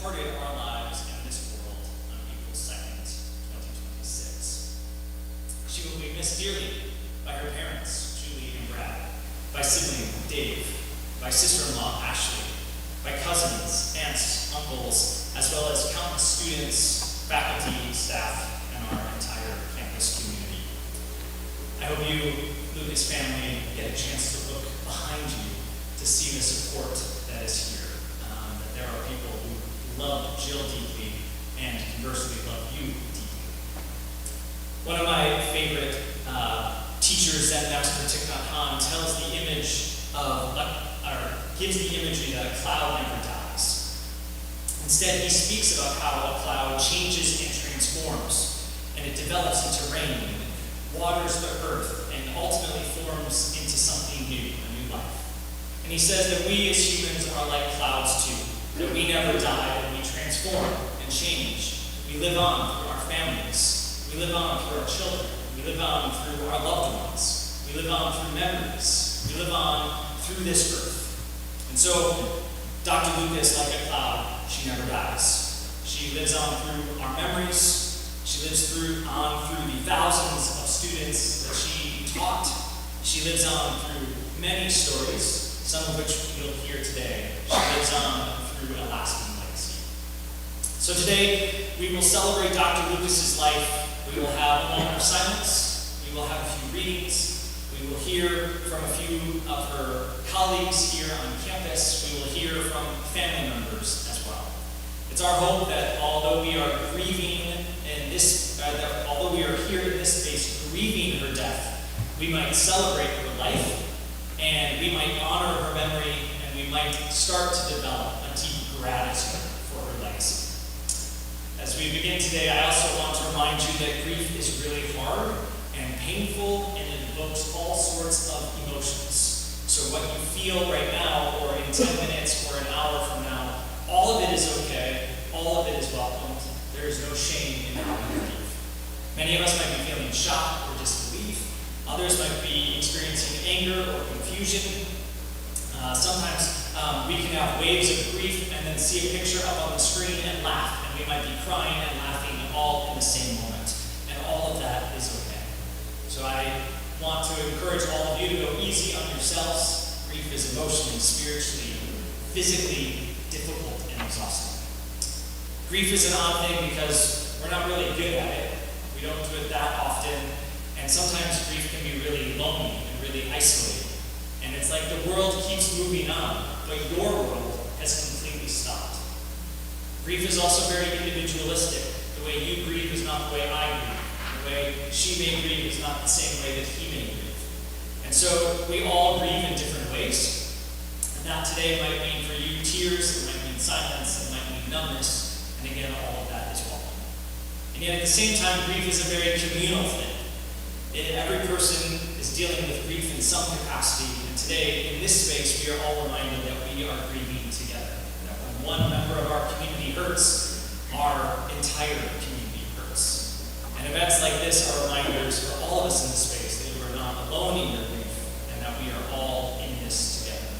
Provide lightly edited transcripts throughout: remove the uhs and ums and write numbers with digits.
departed our lives in this world on April 2nd, 2026. She will be missed dearly by her parents, Julie and Brad, by sibling Dave, by sister-in-law Ashley, by cousins, aunts, uncles, as well as countless students, faculty, staff, and our entire campus community. I hope you, Lucas family, get a chance to look behind you to see the support that is here. That there are people who love Jill deeply and conversely love you deeply. One of my favorite teachers, Zen Master Thich Nhat Hanh, tells the image of, gives the imagery that a cloud never dies. Instead, he speaks about how a cloud changes and transforms, and it develops into rain, waters the earth, and ultimately forms into something new, a new life. And he says that we as humans are like clouds too, that we never die, and we transform and change. We live on through our families. We live on through our children. We live on through our loved ones. We live on through memories. We live on through this earth. And so, Dr. Lucas, like a cloud, she never dies. She lives on through our memories. She lives on through the thousands of students that she taught. She lives on through many stories, some of which you'll hear today. She lives on through a lasting legacy. So today, we will celebrate Dr. Lucas's life. We will have a moment of silence. We will have a few readings. We will hear from a few of her colleagues here on campus. We will hear from family members as well. It's our hope that although we are grieving although we are here in this space grieving her death, we might celebrate her life, and we might honor her memory, and we might start to develop a deep gratitude for her legacy. As we begin today, I also want to remind you that grief is really hard and painful, and it invokes all sorts of emotions. So what you feel right now, or in 10 minutes, or an hour from now, all of it is okay, all of it is welcomed. There is no shame in our grief. Many of us might be feeling shock or disbelief. Others might be experiencing anger or confusion. Sometimes we can have waves of grief and then see a picture up on the screen and laugh, and we might be crying and laughing all in the same moment. And all of that is okay. So I want to encourage all of you to go easy on yourselves. Grief is emotionally, spiritually, physically difficult and exhausting. Grief is an odd thing because we're not really good at it. We don't do it that often. And sometimes grief can be really lonely and really isolating. And it's like the world keeps moving on, but your world has completely stopped. Grief is also very individualistic. The way you grieve is not the way I grieve. The way she may grieve is not the same way that he may grieve. And so we all grieve in different ways. And that today might mean for you tears, it might mean silence, it might mean numbness. And again, all of that is welcome. And yet at the same time, grief is a very communal thing. Every person is dealing with grief in some capacity. And today, in this space, we are all reminded that we are grieving together. That when one member of our community hurts, our entire community hurts. And events like this are reminders for all of us in this space that you are not alone in your grief, and that we are all in this together.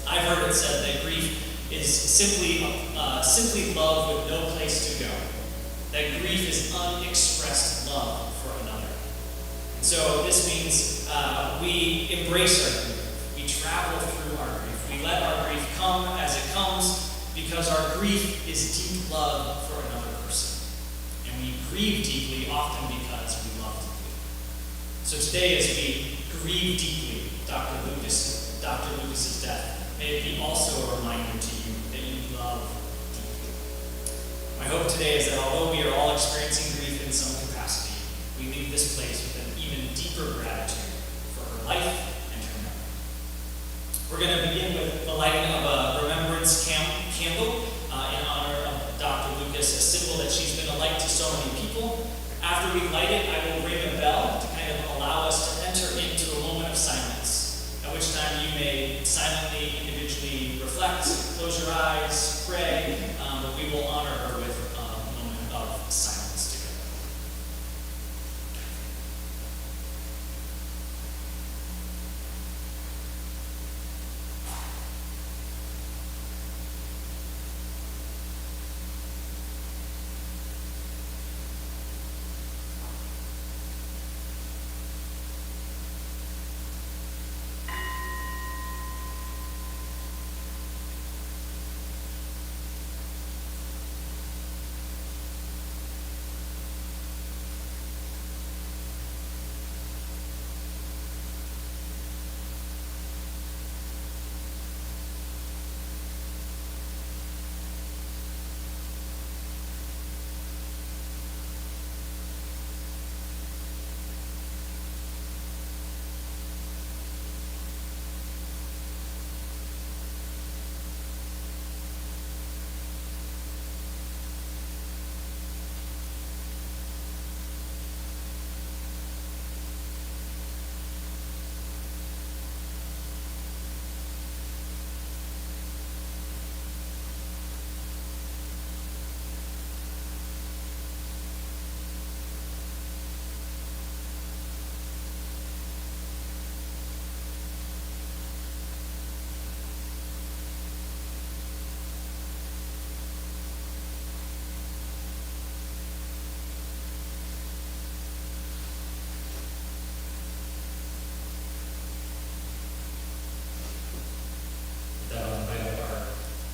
I've heard it said that grief is simply love with no place to go. That grief is unexpressed love for another. And so this means we embrace our grief. We travel through our grief. We let our grief come as it comes because our grief is deep love for another person. And we grieve deeply often because we love deeply. So today as we grieve deeply Dr. Lucas's death, may it be also a reminder to you that you love deeply. My hope today is that although we are all experiencing grief in some capacity, we leave this place with an even deeper gratitude for her life and her memory. We're going to begin with the lighting of a remembrance candle in honor of Dr. Lucas, a symbol that she's been a light to so many people. After we light it, I will ring a bell to kind of allow us to enter into a moment of silence, at which time you may silently, individually reflect, close your eyes, pray, but we will honor her with a moment of silence together.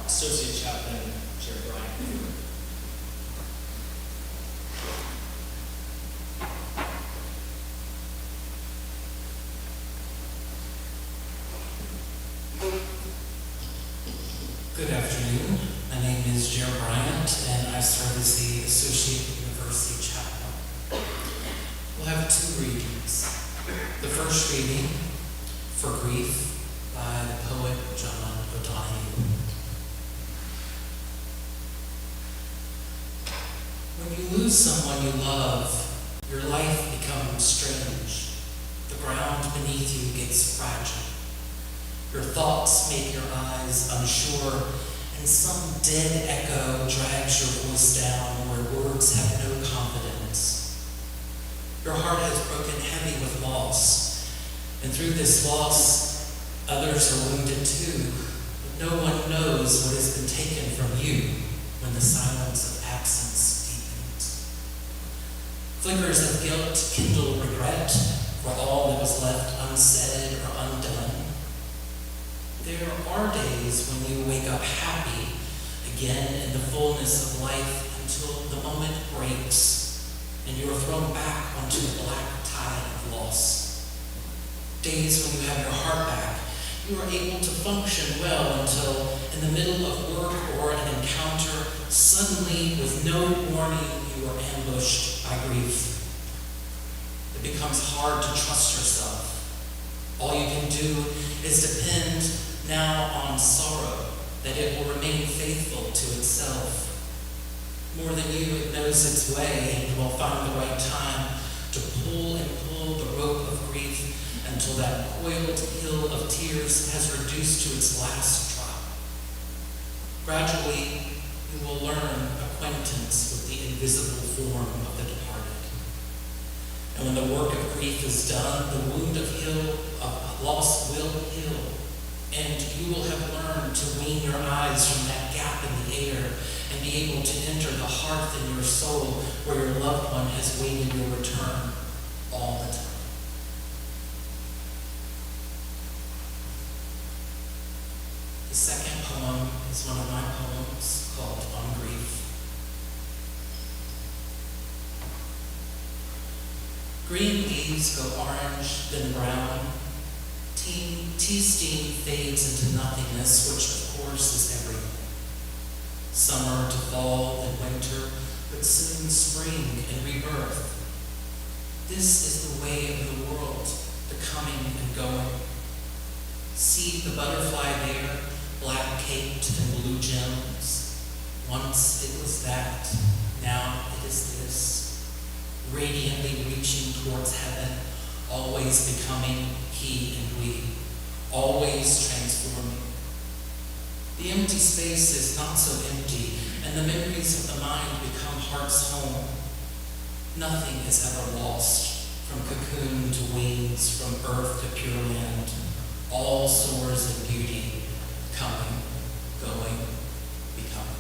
Associate Chaplain Jared Bryant. Good afternoon. My name is Jared Bryant, and I serve as the Associate University Chaplain. We'll have two readings. The first reading, For Grief, by the poet John O'Donohue. When you lose someone you love, your life becomes strange. The ground beneath you gets fragile. Your thoughts make your eyes unsure, and some dead echo drags your voice down where words have no confidence. Your heart has broken heavy with loss, and through this loss, others are wounded too, but no one knows what has been taken from you when the silence of absence deepens. Flickers of guilt kindle regret for all that was left unsaid or undone. There are days when you wake up happy again in the fullness of life until the moment breaks and you are thrown back onto the black tide of loss. Days when you have your heart back, you are able to function well until in the middle of work or an encounter, suddenly with no warning you are ambushed by grief. It becomes hard to trust yourself. All you can do is depend now on sorrow, that it will remain faithful to itself. More than you, it knows its way and will find the right time to pull the rope of grief until that coiled hill of tears has reduced to its last drop. Gradually, you will learn acquaintance with the invisible form of the departed. And when the work of grief is done, the wound of loss will heal. And you will have learned to wean your eyes from that gap in the air and be able to enter the hearth in your soul where your loved one has waited your return all the time. The second poem is one of my poems called On Grief. Green leaves go orange, then brown. Tea steam fades into nothingness, which of course is everything. Summer to fall and winter, but soon spring and rebirth. This is the way of the world, the coming and going. See the butterfly there, black caped and blue gems. Once it was that, now it is this. Radiantly reaching towards heaven, always becoming he and we, always transforming. The empty space is not so empty, and the memories of the mind become heart's home. Nothing is ever lost, from cocoon to wings, from earth to pure land. All soars in beauty, coming, going, becoming.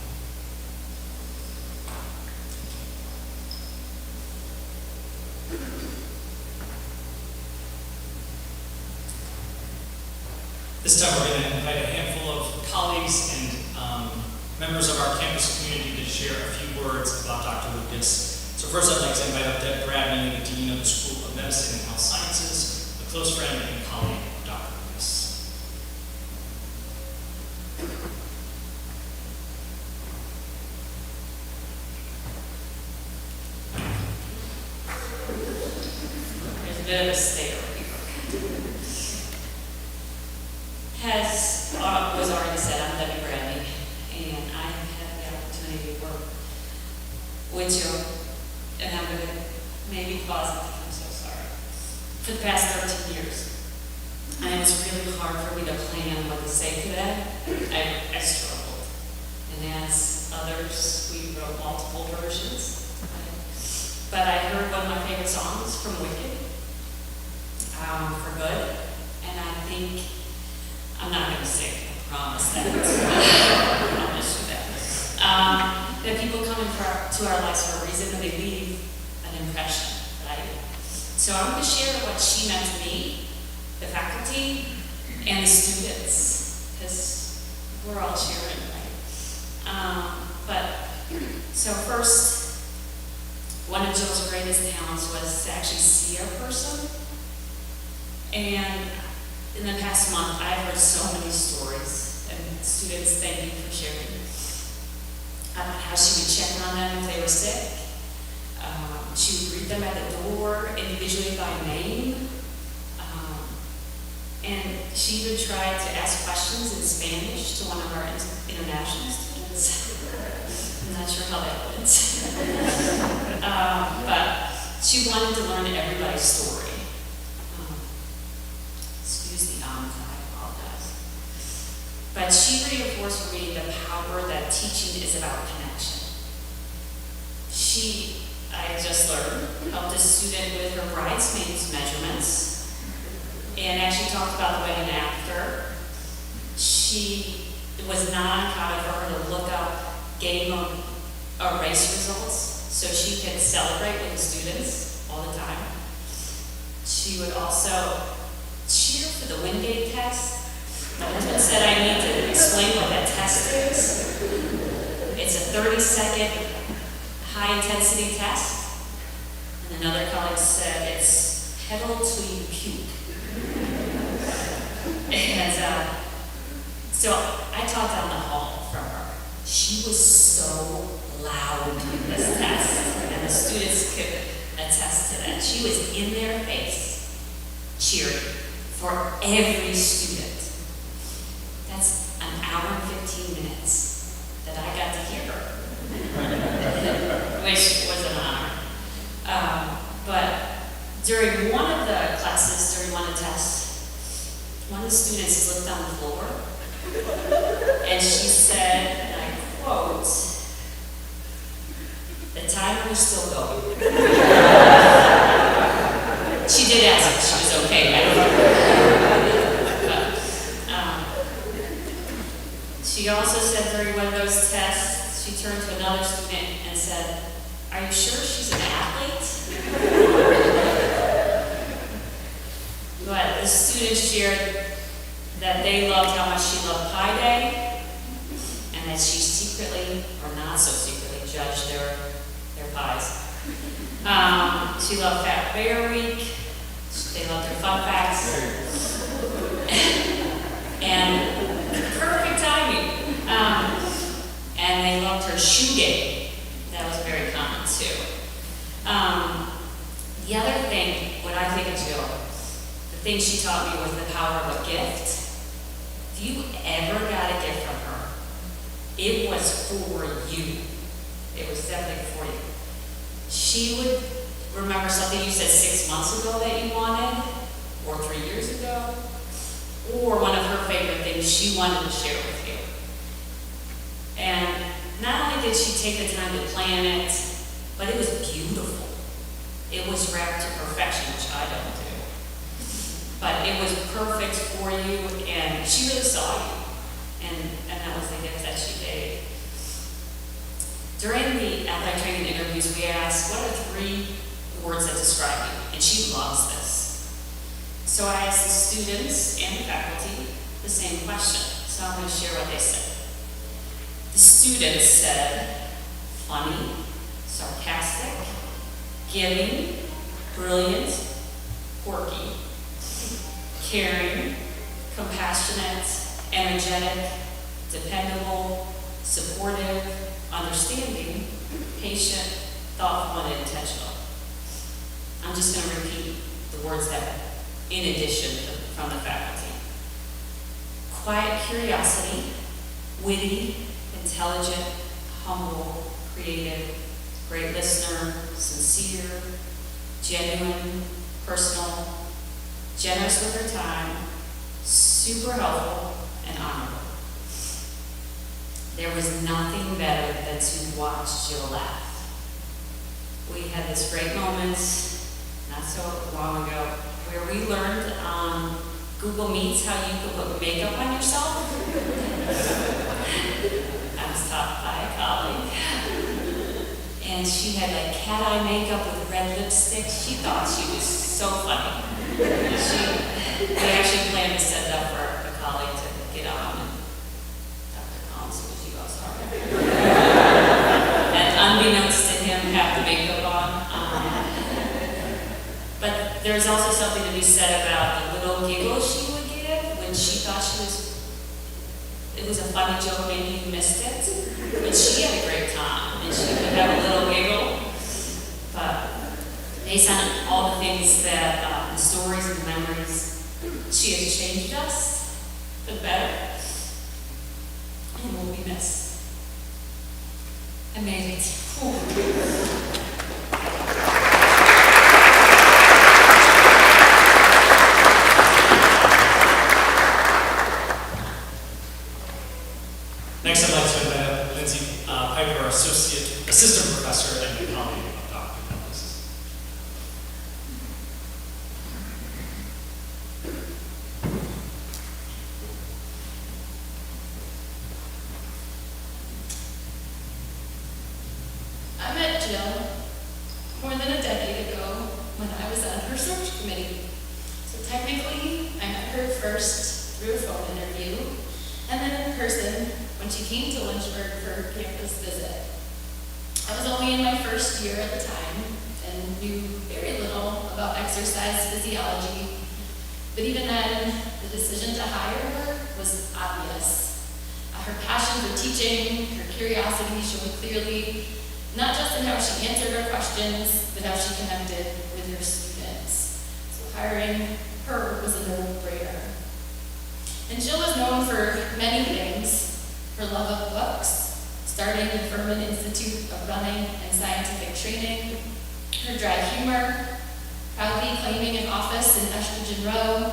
This time we're going to invite a handful of colleagues and members of our campus community to share a few words about Dr. Lucas. So first I'd like to invite up Deb Bradley, the Dean of the School of Medicine and Health Sciences, a close friend and colleague of Dr. Lucas. There's a bit of a stare here. As was already said, I'm Debbie Bradley, and I have had the opportunity to work with you, and I'm going to maybe pause it, I'm so sorry, for the past 13 years. And it was really hard for me to plan what to say today. I struggled. And as others, we wrote multiple versions. But I heard one of my favorite songs from Wicked, For Good, and I think I'm not going to sing, I promise that. I promise you that. That people come into our lives for a reason, and they leave an impression, right? So I'm going to share what she meant to me, the faculty, and the students, because we're all cheering, right? So first, one of Jill's greatest talents was to actually see a person. And in the past month, I've heard so many stories, and students, thank you for sharing, about how she would check on them if they were sick. She would greet them at the door individually by name. And she even tried to ask questions in Spanish to one of our international students. I'm not sure how that went. But she wanted to learn everybody's story. Excuse the I apologize. But she reinforced for me the power that teaching is about connection. I just learned, helped a student with her bridesmaids measurements, and actually talked about the wedding after. It was not uncommon for her to look up game or race results so she could celebrate with the students all the time. She would also cheer for the Wingate test. My husband said I need to explain what that test is. It's a 30-second high-intensity test. And another colleague said it's pedal till you puke. And so I talked down the hall from her. She was so loud in this test, and the students could attest to that. She was in their face, cheering for every student. That's an hour and 15 minutes that I got to hear her, which was an honor. But during one of the classes, during one of the tests, one of the students slipped on the floor, and she said, and I quote, "The timer is still going." She did ask if she was okay. I don't know. She also said during one of those tests, she turned to another student and said, "Are you sure she's an athlete?" But the students shared that they loved how much she loved Pi Day, and that she secretly, or not so secretly, judged their pies. She loved Fat Bear Week. They loved their fun facts. And perfect timing. And they loved her shoe game. That was very common too. The other thing, when I think of Jill, the thing she taught me was the power of a gift. If you ever got a gift from her, it was for you. It was definitely for you. She would remember something you said 6 months ago that you wanted, or 3 years ago, or one of her favorite things she wanted to share with you. And not only did she take the time to plan it, but it was beautiful. It was wrapped to perfection, which I don't do. But it was perfect for you, and she really saw you. And that was the gift that she gave. During the athletic training interviews, we asked, what are 3 words that describe you? And she loves this. So I asked the students and the faculty the same question. So I'm going to share what they said. The students said, funny, sarcastic, giving, brilliant, quirky, caring, compassionate, energetic, dependable, supportive, understanding, patient, thoughtful, and intentional. I'm just going to repeat the words that, in addition from the faculty. Quiet curiosity, witty, intelligent, humble, creative, great listener, sincere, genuine, personal, generous with her time, super helpful, and honorable. There was nothing better than to watch Jill laugh. We had this great moment not so long ago where we learned on Google Meets how you could put makeup on yourself. I was taught by a colleague. And she had like cat eye makeup with red lipstick. She thought she was so funny. We actually planned to set up for a colleague to get on. And Dr. Collins, was you all sorry? there's also something to be said about the little giggle she would give when she thought it was a funny joke, maybe you missed it. But she had a great time, and she would have a little giggle. But based on all the things that, the stories and memories, she has changed us for the better, and will be missed. Amazing. Next, I'd like to invite up Lindsay Piper, our assistant professor and the colleague of Dr. Douglas. I met Jill more than a decade ago when I was on her search committee. So technically, I met her first through a phone interview, and then in person when she came to Lynchburg for her campus visit. I was only in my first year at the time and knew very little about exercise physiology, but even then, the decision to hire her was obvious. Her passion for teaching, her curiosity showed clearly, not just in how she answered her questions, but how she connected with her students. So hiring her was a no-brainer. And Jill was known for many things: her love of books, starting the Furman Institute of Running and Scientific Training, her dry humor, proudly claiming an office in Estrogen Row,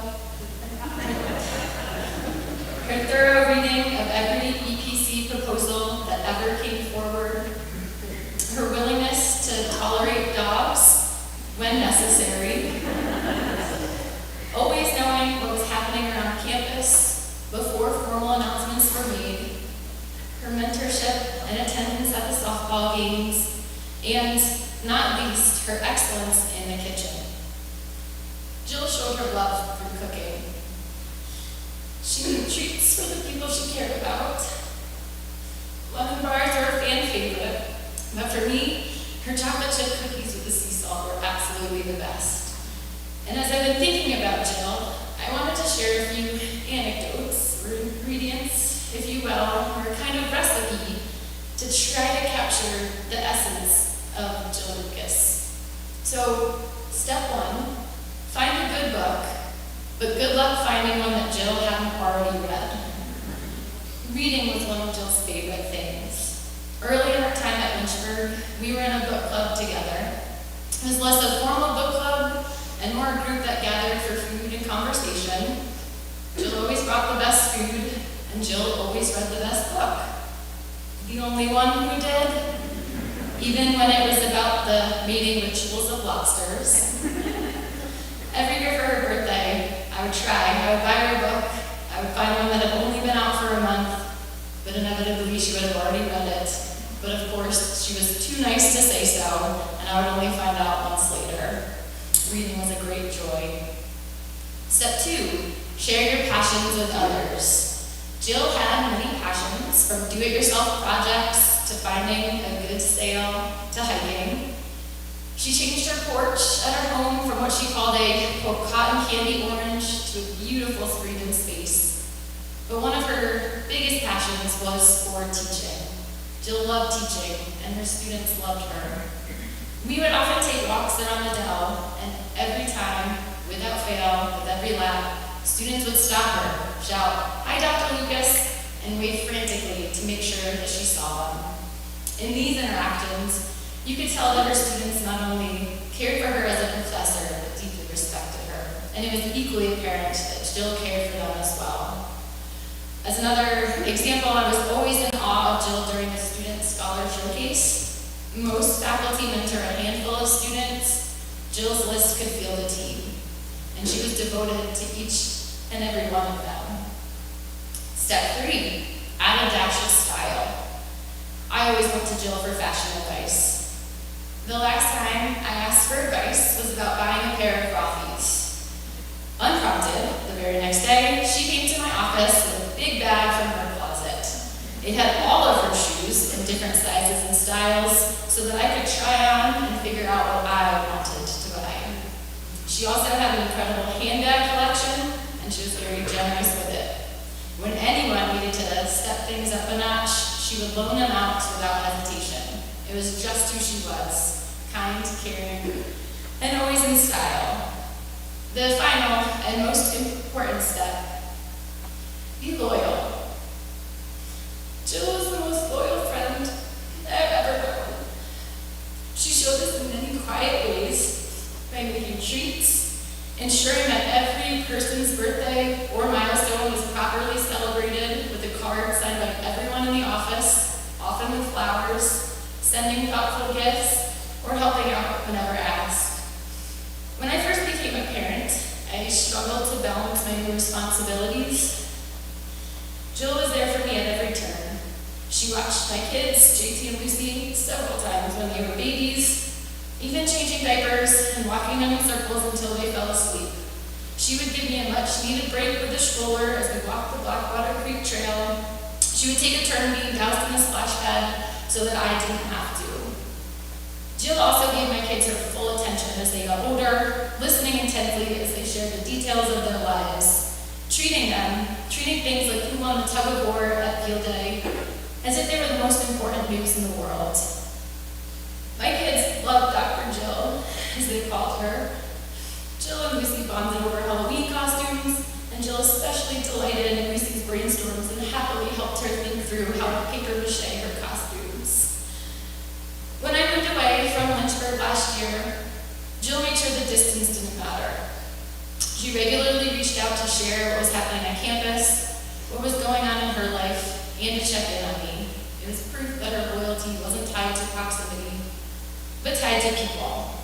her thorough reading of every EPC proposal that ever came forward, her willingness to tolerate dogs when necessary, always knowing what was happening around campus before formal announcements were made, her mentorship and attendance at the softball games, and not least, her excellence in the kitchen. Jill showed her love through cooking. She made treats for the people she cared about. Lemon bars are a fan favorite, but for me, her chocolate chip cookies with the sea salt were absolutely the best. And as I've been thinking about Jill, I wanted to share a few anecdotes, or ingredients, if you will, or a kind of recipe to try to capture the essence of Jill Lucas. So, step one, find a good book, but good luck finding one that Jill hadn't already read. Reading was one of Jill's favorite things. Early in our time at Lynchburg, we were in a book club together. It was less a formal book club and more a group that gathered for food and conversation. Jill always brought the best food, and Jill always read the best book. The only one who did, even when it was about the mating rituals of lobsters. Every year for her birthday, I would buy her a book, I would find one that had only been out for a month, but inevitably she would have already read it. But of course, she was too nice to say so, and I would only find out months later. Reading was a great joy. Step two, share your passions with others. Jill had many passions, from do-it-yourself projects to finding a good sale to hiking. She changed her porch at her home from what she called a, quote, cotton candy orange to a beautiful screened-in space. But one of her biggest passions was for teaching. Jill loved teaching, and her students loved her. We would often take walks around the Dell, and every time, without fail, with every lap, students would stop her, shout, "Hi, Dr. Lucas," and wave frantically to make sure that she saw them. In these interactions, you could tell that her students not only cared for her as a professor, but deeply respected her. And it was equally apparent that Jill cared for them as well. As another example, I was always in awe of Jill during the Student Scholar Showcase. Most faculty mentor a handful of students. Jill's list could field a team, and she was devoted to each and every one of them. Step three, add a dash of style. I always went to Jill for fashion advice. The last time I asked for advice was about buying a pair of frothies. Unprompted, the very next day, she came to my office with a big bag from her closet. It had all of her shoes in different sizes and styles so that I could try on and figure out what I wanted to buy. She also had an incredible handbag collection, and she was very generous with it. When anyone needed to step things up a notch, she would loan them out without hesitation. It was just who she was, kind, caring, and always in style. The final and most important step, be loyal. Jill was the most loyal friend I've ever known. She showed us in many quiet ways by making treats, ensuring that every person's birthday or milestone was properly celebrated with a card signed by everyone in the office, often with flowers, sending thoughtful gifts, or helping out whenever asked. When I first became a parent, I struggled to balance my new responsibilities. Jill was there for me at every turn. She watched my kids, JT and Lucy, several times when they were babies, even changing diapers and walking them in circles until they fell asleep. She would give me a much-needed break with the stroller as we walked the Blackwater Creek Trail. She would take a turn being doused in a splash pad so that I didn't have to. Jill also gave my kids her full attention as they got older, listening intently as they shared the details of their lives, treating things like who won the tug of war at field day, as if they were the most important news in the world. My kids loved Dr. Jill, as they called her. Jill and Lucy bonded over Halloween costumes, and Jill especially delighted in Lucy's brainstorms and happily helped her think through how to paper mache her costumes. When I moved away from Lynchburg last year, Jill made sure the distance didn't matter. She regularly reached out to share what was happening at campus, what was going on in her life, and to check in on me. It was proof that her loyalty wasn't tied to proximity, but tied to people.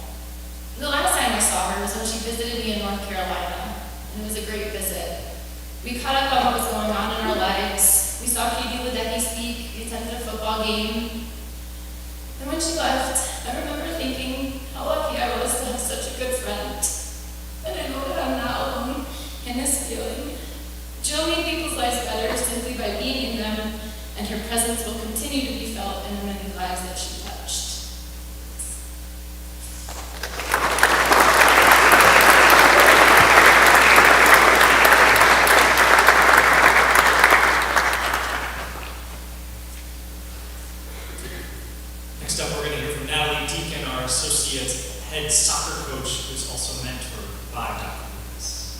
The last time I saw her was when she visited me in North Carolina, and it was a great visit. We caught up on what was going on in our lives. We saw Katie Ledecky speak, we attended a football game. And when she left, I remember thinking how lucky I was to have such a good friend. And I know that I'm not alone in this feeling. Jill made people's lives better simply by being in them, and her presence will continue to be felt in the many lives that she touched. Next up, we're going to hear from Natalie Deacon, our associate head soccer coach, who's also mentored by Dr. Lucas.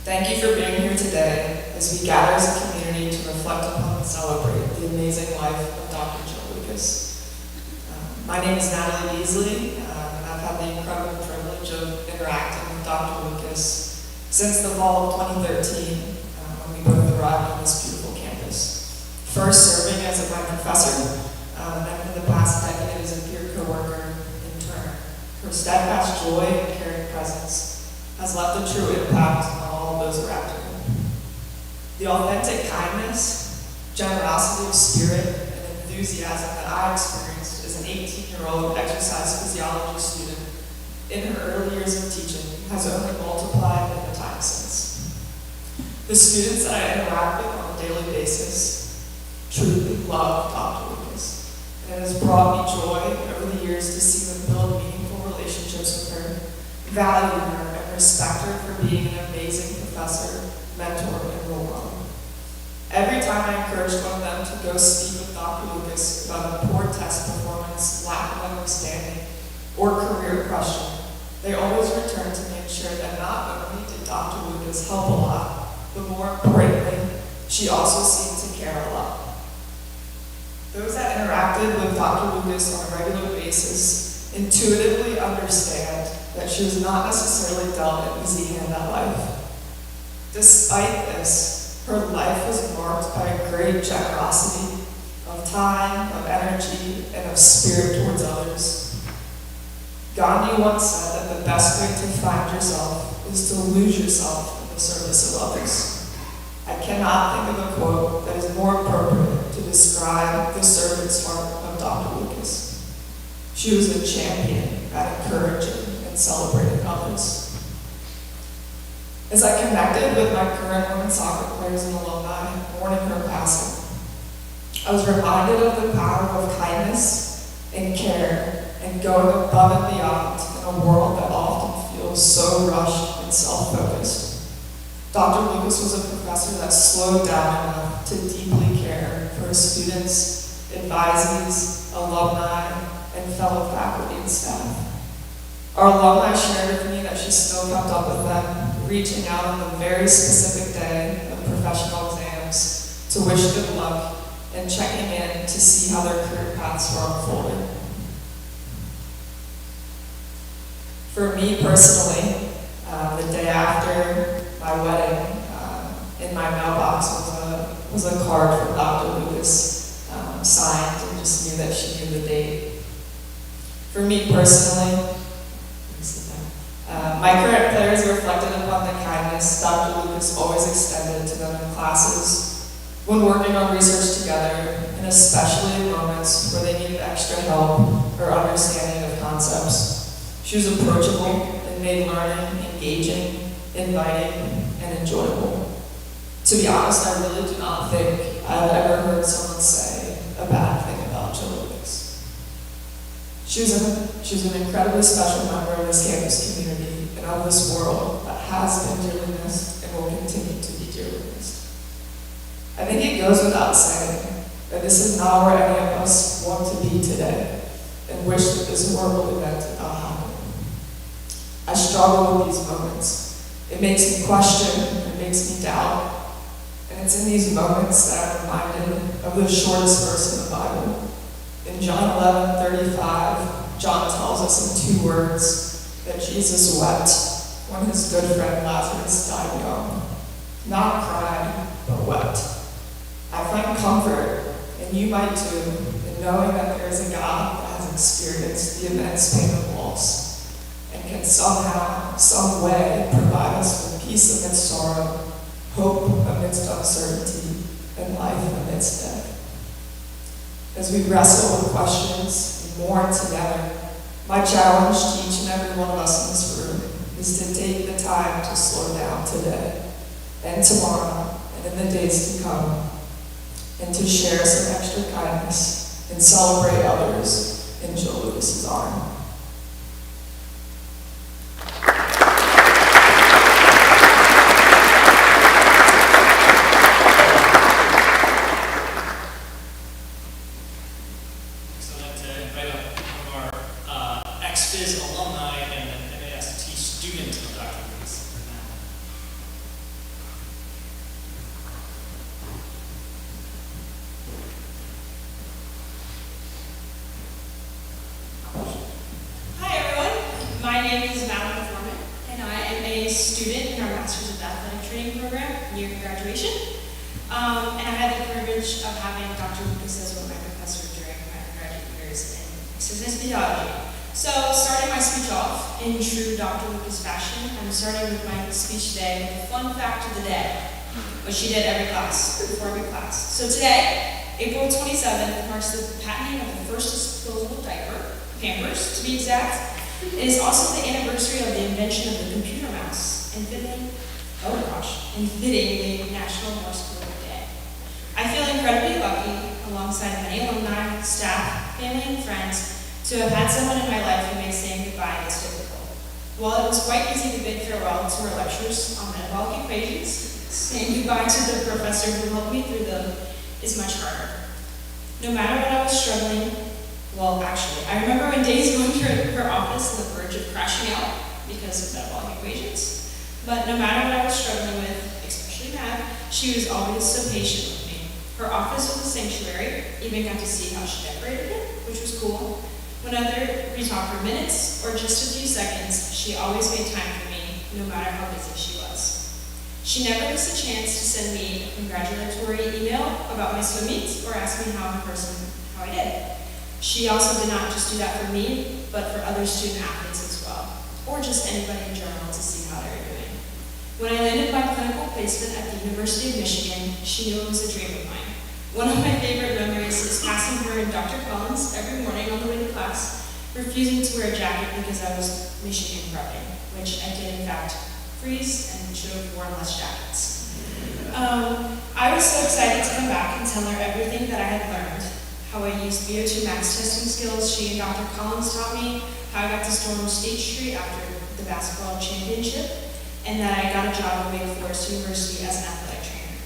Thank you for being here today as we gather as a community to reflect upon and celebrate the amazing life of Dr. Jill Lucas. My name is Natalie Beasley, and I've had the incredible privilege of interacting with Dr. Lucas since the fall of 2013, when we both arrived on this beautiful campus. First serving as my professor, and then for the past decade as a peer coworker intern. Her steadfast joy and caring presence has left a true impact on all of those around her. The authentic kindness, generosity of spirit, and enthusiasm that I experienced as an 18-year-old exercise physiology student in her early years of teaching has only multiplied in the time since. The students that I interact with on a daily basis truly love Dr. Lucas, and it has brought me joy over the years to see them build meaningful relationships with her, value her, and respect her for being an amazing professor, mentor, and role model. Every time I encouraged one of them to go speak with Dr. Lucas about a poor test performance, lack of understanding, or career question, they always returned to me and shared that not only did Dr. Lucas help a lot, but more importantly, she also seemed to care a lot. Those that interacted with Dr. Lucas on a regular basis intuitively understand that she was not necessarily dealt an easy hand at life. Despite this, her life was marked by a great generosity of time, of energy, and of spirit towards others. Gandhi once said that the best way to find yourself is to lose yourself in the service of others. I cannot think of a quote that is more appropriate to describe the servant's heart of Dr. Lucas. She was a champion at encouraging and celebrating others. As I connected with my current women's soccer players and alumni mourning her passing, I was reminded of the power of kindness and care and going above and beyond in a world that often feels so rushed and self-focused. Dr. Lucas was a professor that slowed down enough to deeply care for his students, advisees, alumni, and fellow faculty and staff. Our alumni shared with me that she still kept up with them, reaching out on the very specific day of professional exams to wish good luck and checking in to see how their career paths were unfolding. For me personally, the day after my wedding, in my mailbox was a card from Dr. Lucas, signed, and just knew that she knew the date. For me personally, my current players reflected upon the kindness Dr. Lucas always extended to them in classes, when working on research together, and especially in moments where they needed extra help or understanding of concepts. She was approachable and made learning engaging, inviting, and enjoyable. To be honest, I really do not think I've ever heard someone say a bad thing about Jill Lucas. She was an incredibly special member of this campus community and of this world that has been dearly missed and will continue to be dearly missed. I think it goes without saying that this is not where any of us want to be today and wish that this horrible event did not happen. I struggle with these moments. It makes me question, it makes me doubt, and it's in these moments that I'm reminded of the shortest verse in the Bible. In John 11:35, John tells us in 2 words that Jesus wept when his good friend Lazarus died young. Not cried, but wept. I find comfort, and you might too, in knowing that there is a God that has experienced the immense pain of loss and can somehow, some way provide us with peace amidst sorrow, hope amidst uncertainty, and life amidst death. As we wrestle with questions and mourn together, my challenge to each and every one of us in this room is to take the time to slow down today and tomorrow and in the days to come, and to share some extra kindness and celebrate others in Jill Lucas's honor. So I'd like to invite up one of our ex-Phys alumni and an MAST student of Dr. Lucas. Hi everyone, my name is Madeline Foreman, and I am a student in our Masters of Athletic Training program near graduation. And I had the privilege of having Dr. Lucas as one of my professors during my undergraduate years in exercise physiology. So, starting my speech off in true Dr. Lucas fashion, I'm starting with my speech today with a fun fact of the day, which she did every class, before every class. So today, April 27th, marks the patenting of the first disposable diaper, Pampers to be exact. It is also the anniversary of the invention of the computer mouse and fitting the National Morse Code Day. I feel incredibly lucky, alongside many alumni, staff, family, and friends, to have had someone in my life who made saying goodbye this difficult. While it was quite easy to bid farewell to our lectures on metabolic equations, saying goodbye to the professor who helped me through them is much harder. No matter what I was struggling, well, actually, I remember when Daisy went to her office on the verge of crashing out because of metabolic equations. But no matter what I was struggling with, especially math, she was always so patient with me. Her office was a sanctuary, even got to see how she decorated it, which was cool. Whenever we talked for minutes or just a few seconds, she always made time for me, no matter how busy she was. She never missed a chance to send me a congratulatory email about my swim meets or ask me how I did. She also did not just do that for me, but for other student athletes as well, or just anybody in general to see how they were doing. When I landed my clinical placement at the University of Michigan, she knew it was a dream of mine. One of my favorite memories is passing her and Dr. Collins every morning on the way to class, refusing to wear a jacket because I was Michigan prepping, which I did in fact freeze and should have worn less jackets. I was so excited to come back and tell her everything that I had learned, how I used VO2 max testing skills she and Dr. Collins taught me, how I got to storm State Street after the basketball championship, and that I got a job at Wake Forest University as an athletic trainer.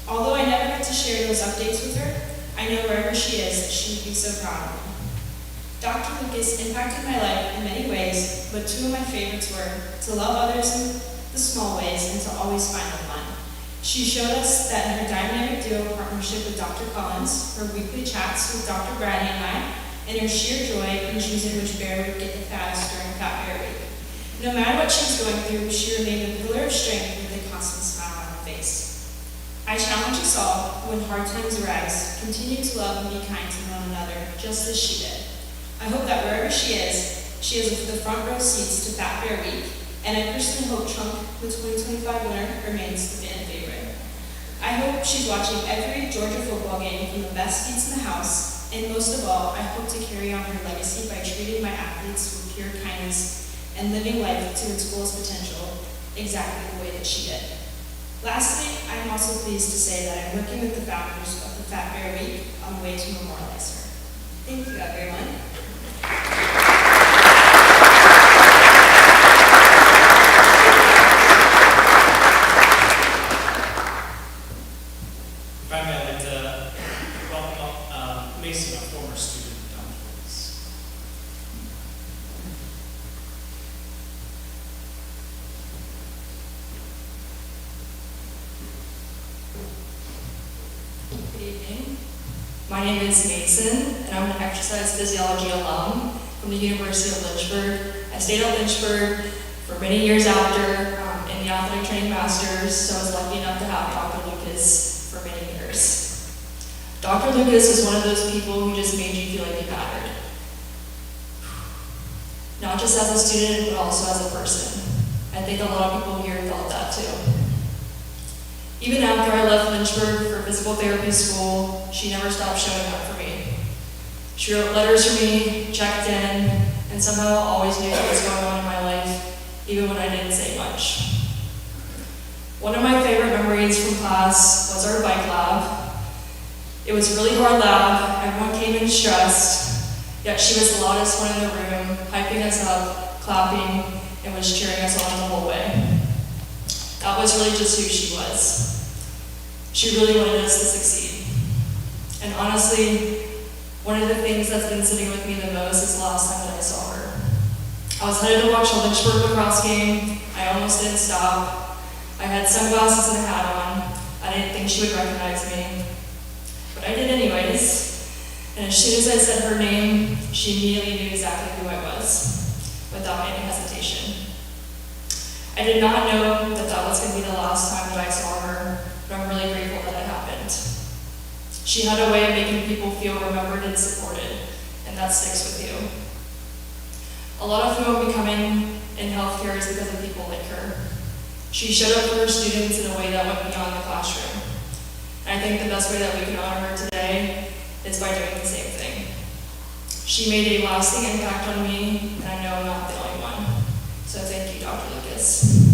Although I never got to share those updates with her, I know wherever she is that she would be so proud of me. Dr. Lucas impacted my life in many ways, but two of my favorites were to love others in the small ways and to always find the fun. She showed us that her dynamic duo partnership with Dr. Collins, her weekly chats with Dr. Brady and I, and her sheer joy in choosing which bear would get the fattest during Fat Bear Week. No matter what she was going through, she remained a pillar of strength with a constant smile on her face. I challenge us all, when hard times arise, continue to love and be kind to one another, just as she did. I hope that wherever she has the front row seats to Fat Bear Week, and I personally hope Trump, the 2025 winner, remains the fan favorite. I hope she's watching every Georgia football game from the best seats in the house, and most of all, I hope to carry on her legacy by treating my athletes with pure kindness and living life to its fullest potential, exactly the way that she did. Lastly, I am also pleased to say that I'm working with the founders of the Fat Bear Week on the way to memorialize her. Thank you, everyone. Finally, I'd like to welcome up Mason, a former student, down please. Good evening. My name is Mason, and I'm an exercise physiology alum from the University of Lynchburg. I stayed at Lynchburg for many years after in the athletic training masters, so I was lucky enough to have Dr. Lucas for many years. Dr. Lucas is one of those people who just made you feel like you mattered. Not just as a student, but also as a person. I think a lot of people here felt that too. Even after I left Lynchburg for physical therapy school, she never stopped showing up for me. She wrote letters for me, checked in, and somehow always knew what was going on in my life, even when I didn't say much. One of my favorite memories from class was our bike lab. It was a really hard lab, everyone came in stressed, yet she was the loudest one in the room, hyping us up, clapping, and was cheering us on the whole way. That was really just who she was. She really wanted us to succeed. And honestly, one of the things that's been sitting with me the most is the last time that I saw her. I was headed to watch a Lynchburg lacrosse game. I almost didn't stop. I had sunglasses and a hat on. I didn't think she would recognize me. But I did anyways. And as soon as I said her name, she immediately knew exactly who I was, without any hesitation. I did not know that that was going to be the last time that I saw her, but I'm really grateful that it happened. She had a way of making people feel remembered and supported, and that sticks with you. A lot of who I'm becoming in healthcare is because of people like her. She showed up for her students in a way that went beyond the classroom. And I think the best way that we can honor her today is by doing the same thing. She made a lasting impact on me, and I know I'm not the only one. So thank you, Dr. Lucas.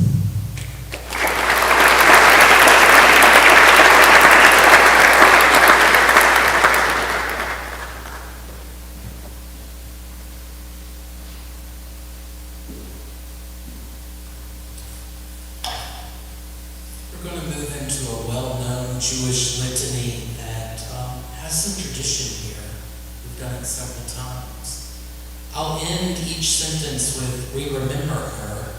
We're going to move into a well-known Jewish litany that has some tradition here. We've done it several times. I'll end each sentence with, "We remember her,"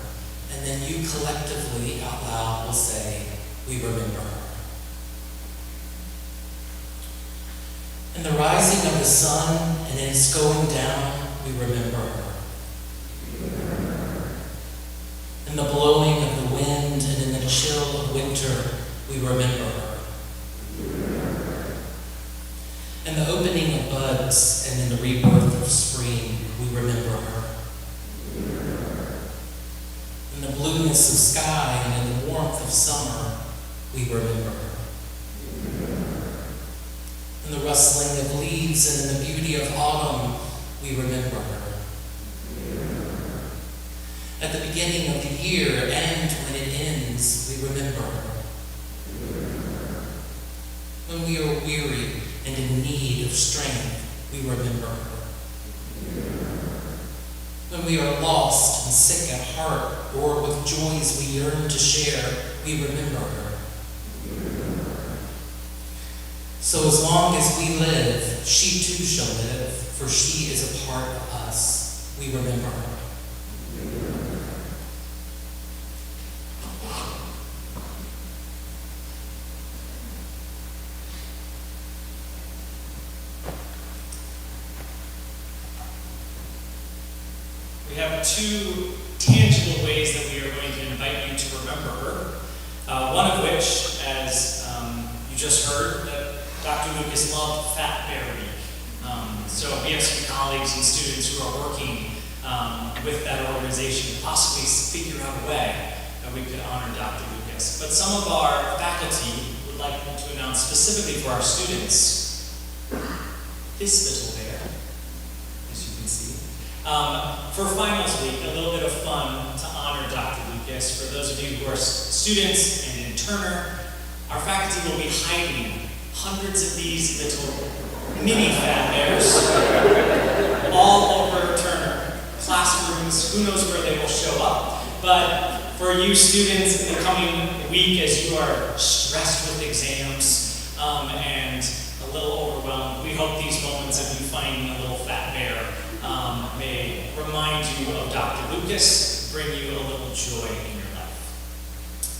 and then you collectively out loud will say, "We remember her." In the rising of the sun and in its going down, we remember her. In the blowing of the wind and in the chill of winter, we remember her. In the opening of buds and in the rebirth of spring, we remember her. In the blueness of sky and in the warmth of summer, we remember her. In the rustling of leaves and in the beauty of autumn, we remember her. at the beginning of the year, and when it ends, we remember her. When we are weary and in need of strength, we remember her. When we are lost and sick at heart, or with joys we yearn to share, we remember her. So as long as we live, she too shall live, for she is a part of us. We remember her. We have two tangible ways that we are going to invite you to remember her. One of which, as you just heard, that Dr. Lucas loved Fat Bear Week. So we have some colleagues and students who are working with that organization to possibly figure out a way that we could honor Dr. Lucas. But some of our faculty would like to announce specifically for our students this little bear, as you can see. For finals week, a little bit of fun to honor Dr. Lucas. For those of you who are students and in Turner, our faculty will be hiding hundreds of these little mini Fat Bears all over Turner. Classrooms, who knows where they will show up. But for you students in the coming week, as you are stressed with exams and a little overwhelmed, we hope these moments of you finding a little fat bear may remind you of Dr. Lucas, bring you a little joy in your life.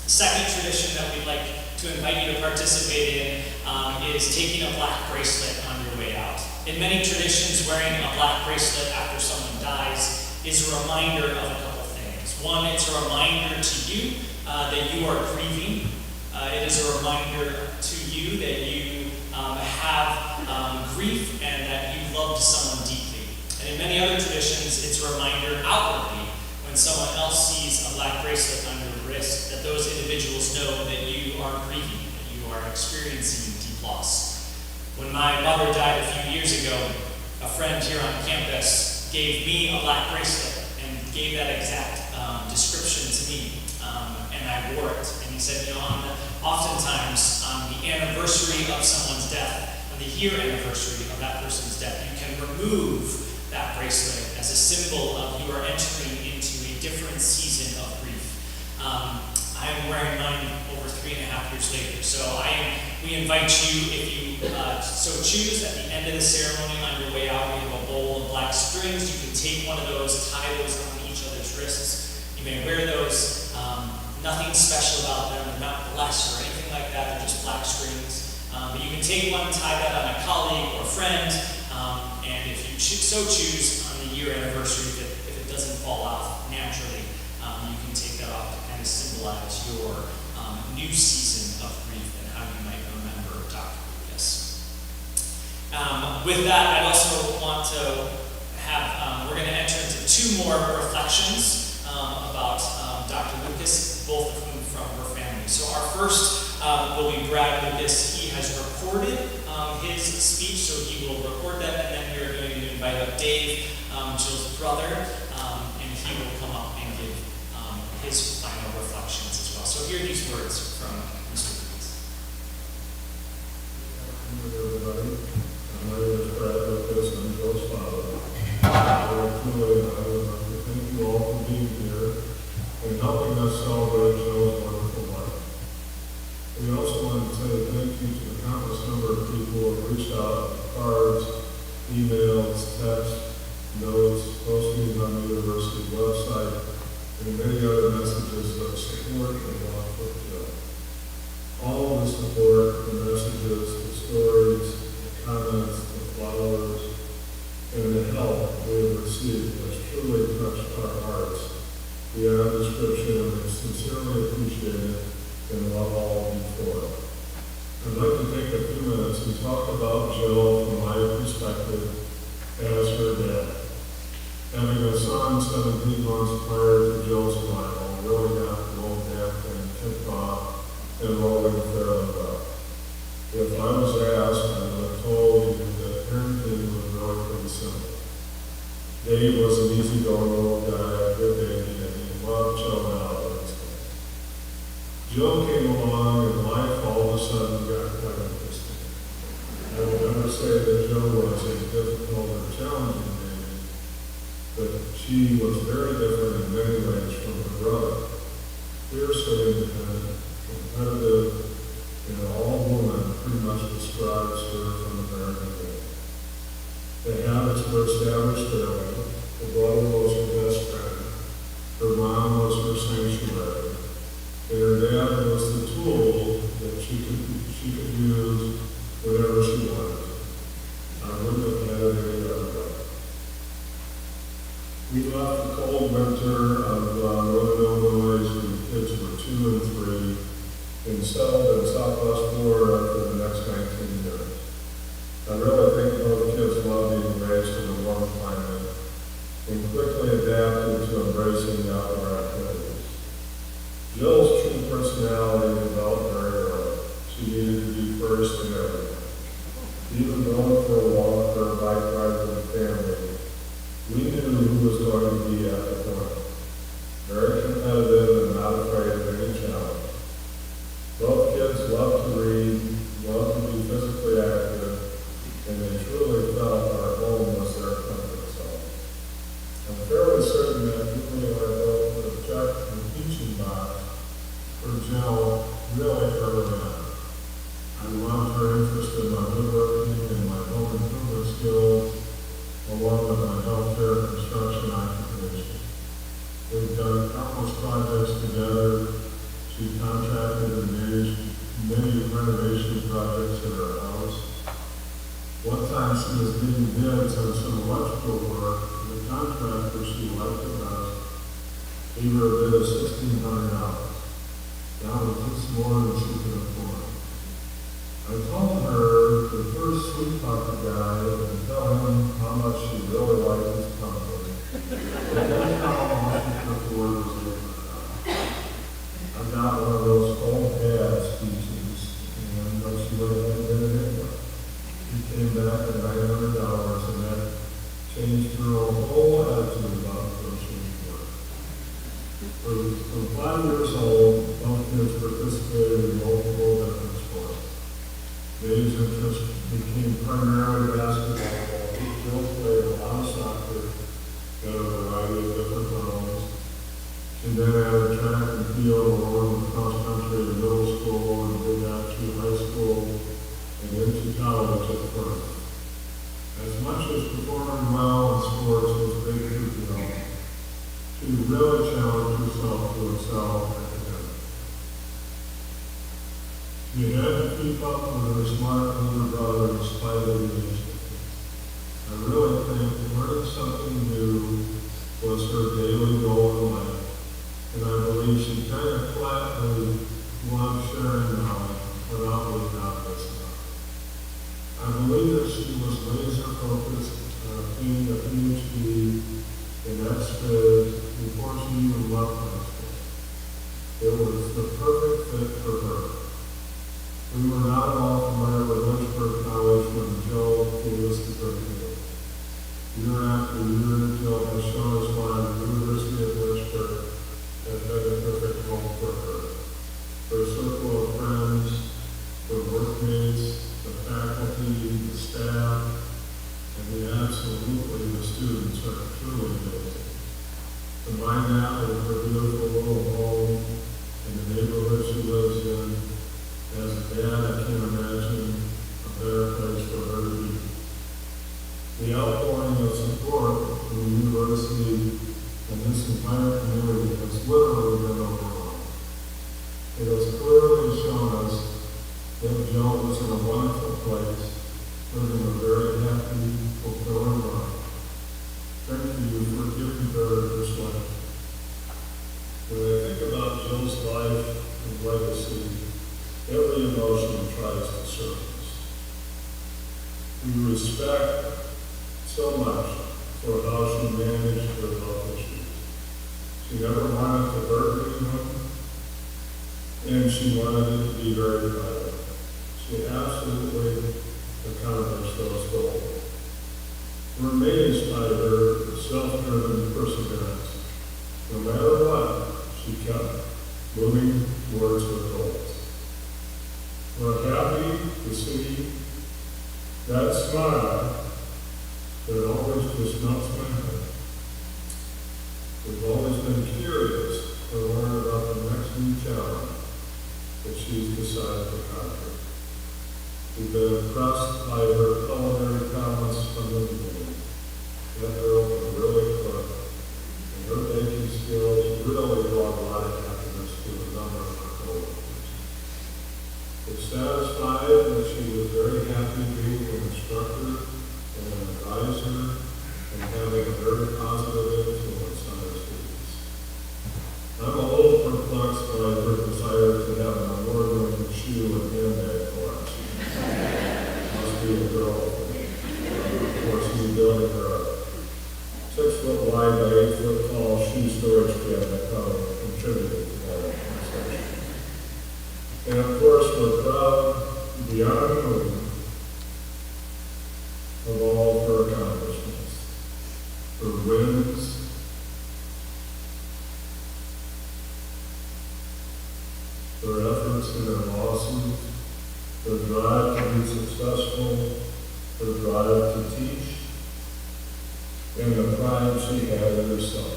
The second tradition that we'd like to invite you to participate in is taking a black bracelet on your way out. In many traditions, wearing a black bracelet after someone dies is a reminder of a couple things. One, it's a reminder to you that you are grieving. It is a reminder to you that you have grief and that you loved someone deeply. And in many other traditions, it's a reminder outwardly when someone else sees a black bracelet on your wrist that those individuals know that you are grieving, that you are experiencing deep loss. When my mother died a few years ago, a friend here on campus gave me a black bracelet and gave that exact description to me, and I wore it. And he said, oftentimes on the anniversary of someone's death, on the year anniversary of that person's death, you can remove that bracelet as a symbol of you are entering into a different season of grief. I am wearing mine over 3.5 years later. So we invite you, if you so choose, at the end of the ceremony on your way out, we have a bowl of black strings. You can take one of those, tie those on each other's wrists. You may wear those. Nothing special about them. They're not blessed or anything like that. They're just black strings. But you can take one, tie that on a colleague or friend, and if you so choose on the year anniversary, if it doesn't fall off naturally, you can take that off to kind of symbolize your new season of grief and how you might remember Dr. Lucas. With that, I'd also want to have, we're going to enter into 2 more reflections about Dr. Lucas, both of whom from her family. So our first will be Brad Lucas. He has recorded his speech, so he will record that, and then we're going to invite up Dave, Jill's brother, and he will come up and give his final reflections as well. So hear these words from Mr. Lucas. Good morning, everybody. My name is Brad Lucas. I'm Jill's father. I would like to thank you all for being here and helping us celebrate Jill's wonderful life. We also want to say thank you to the countless number of people who have reached out with cards, emails, texts, notes, postings on the university website, and many other messages of support and love for Jill. All of the support, the messages, the stories, the comments, the flowers, and the help we have received has truly touched our hearts beyond description, and we sincerely appreciate it and love all of you for it. I'd like to take a few minutes and talk about Jill from my perspective as her dad. Having a son 17 months prior to Jill's arrival really got the old dad thing kicked off and rolling fairly well. If I was asked, I would have told you that parenting was really pretty simple. Dave was an easygoing old guy, a good baby, and he loved Joe Valentine's Day. Jill came along and life all of a sudden got quite interesting. I will never say that Jill was a difficult or challenging baby, but she was very different in many ways from her brother. Fiercely independent, competitive, and all woman pretty much describes her from the very beginning. The habits were established early. Her brother was her best friend. Her mom was her sanctuary. And her dad was the tool that she could use whenever she wanted. I wouldn't have had it any other way. We left the cold winter of Northern Illinois when the kids were 2 and 3 and settled in Southwest Florida for the next 19 years. I really think both kids love being raised in a warm climate and quickly adapted to embracing the outdoor activities. Jill's true personality developed very early. She needed to be first in everything. Even going for a walk or a bike ride with the family, we knew who was going to be at the point. Very competitive and not afraid of any challenge. Both kids love to read, love to be physically active, and they truly felt our home was their comfort zone. I'm fairly certain that Julie and I both would object to the teaching box for Jill really early on. I loved her interest in my woodworking and my home improvement skills, along with my healthcare construction occupation. We've done countless projects together. She contracted and managed many renovation projects in her house. One time she was getting bids on some electrical work, and the contractor she liked the best gave her a bid of $1,600. That was just more than she could afford. I told her the first sweet talk guy and tell him how much she really liked his company. And then how much she could afford his labor cost. I got one of those old dad speeches, and she really had been in it. He came back at $900, and that changed her whole attitude about grocery work. From 5 years old, both kids participated in multiple different sports. Dave's interest became primarily basketball, while Jill played a lot of soccer at a variety of different levels. She then added track and field along with cross country in middle school and did that through high school and into college at first. As much as performing well in sports was big for Jill, she really challenged herself to excel academically. She had to keep up with her smart older brother in spite of the age. I really think learning something new was her daily goal in life, and I believe she kind of flatly loved sharing knowledge without being obvious enough. I believe that she was laser focused on obtaining a PhD in XPhil before she even left high school. It was the perfect fit for her. We were not all familiar with Lynchburg College when Jill gave us the curriculum. Year after year, Jill has shown us why the University of Lynchburg has been a perfect home for her. Her circle of friends, her workmates, the faculty, the staff, and absolutely the students are truly amazing. Combine that with her beautiful little home and the neighborhood she lives in. As a dad, I can't imagine a better place for her to be. The outpouring of support from the university and this entire community has literally been overwhelming. It has clearly shown us that Jill was in a wonderful place, living a very happy, fulfilling life. Thank you for giving her this life. When I think about Jill's life and legacy, every emotion tries to surface. We respect so much for how she managed her health issues. She never wanted to hurt anyone, and she wanted it to be very private. She absolutely accomplished those goals. We're amazed by her self-driven perseverance. No matter what, That smile, it always just melts my heart. We've always been curious to learn about the next new challenge that she's decided to conquer. We've been impressed by her culinary talents from the beginning. That girl can really cook, and her baking skills really brought a lot of happiness to a number of her coworkers. We're satisfied that she was very happy being an instructor and an advisor and having a very positive influence on her students. I'm a little perplexed by her desire to have an award-winning shoe and handbag collection. Must be a girl for me. Of course, she's building her a 6-foot wide by 8-foot tall shoe storage cabinet probably contributed to that conversation. And of course, we're proud beyond the moon of all of her accomplishments, her wins, her efforts and her losses, her drive to be successful, her drive to teach, and the pride she had in herself.